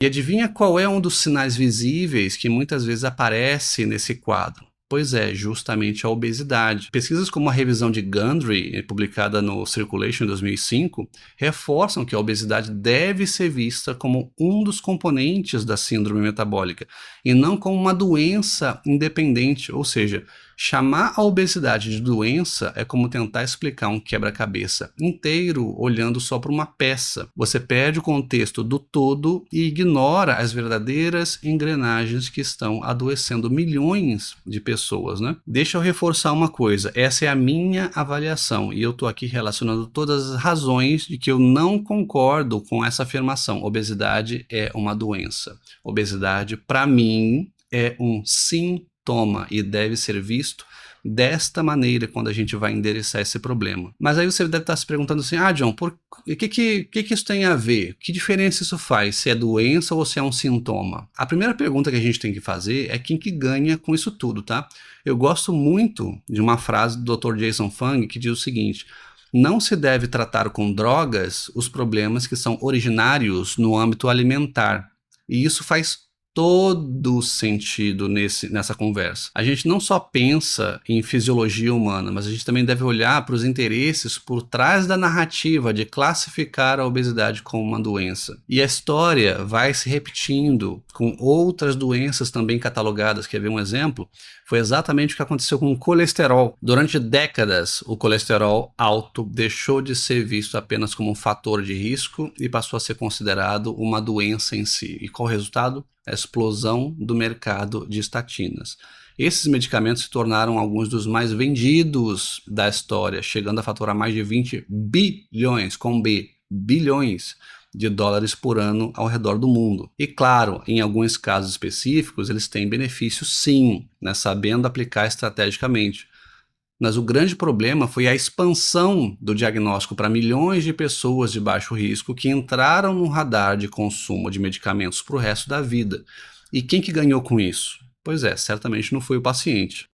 E adivinha qual é um dos sinais visíveis que muitas vezes aparece nesse quadro? Pois é, justamente a obesidade. Pesquisas como a revisão de Gundry, publicada no Circulation em 2005, reforçam que a obesidade deve ser vista como um dos componentes da síndrome metabólica e não como uma doença independente, ou seja, chamar a obesidade de doença é como tentar explicar um quebra-cabeça inteiro olhando só para uma peça. Você perde o contexto do todo e ignora as verdadeiras engrenagens que estão adoecendo milhões de pessoas, né? Deixa eu reforçar uma coisa, essa é a minha avaliação e eu estou aqui relacionando todas as razões de que eu não concordo com essa afirmação. Obesidade é uma doença. Obesidade, para mim, é um sintoma e deve ser visto desta maneira quando a gente vai endereçar esse problema. Mas aí você deve estar se perguntando assim, John, o que isso tem a ver? Que diferença isso faz? Se é doença ou se é um sintoma? A primeira pergunta que a gente tem que fazer é quem que ganha com isso tudo, tá? Eu gosto muito de uma frase do Dr. Jason Fung que diz o seguinte: não se deve tratar com drogas os problemas que são originários no âmbito alimentar. E isso faz todo sentido nessa conversa. A gente não só pensa em fisiologia humana, mas a gente também deve olhar para os interesses por trás da narrativa de classificar a obesidade como uma doença. E a história vai se repetindo com outras doenças também catalogadas. Quer ver um exemplo? Foi exatamente o que aconteceu com o colesterol. Durante décadas, o colesterol alto deixou de ser visto apenas como um fator de risco e passou a ser considerado uma doença em si. E qual o resultado? A explosão do mercado de estatinas. Esses medicamentos se tornaram alguns dos mais vendidos da história, chegando a faturar mais de 20 bilhões, com B, bilhões de dólares por ano ao redor do mundo. E claro, em alguns casos específicos, eles têm benefícios sim, né, sabendo aplicar estrategicamente. Mas o grande problema foi a expansão do diagnóstico para milhões de pessoas de baixo risco que entraram no radar de consumo de medicamentos para o resto da vida. E quem que ganhou com isso? Pois é, certamente não foi o paciente.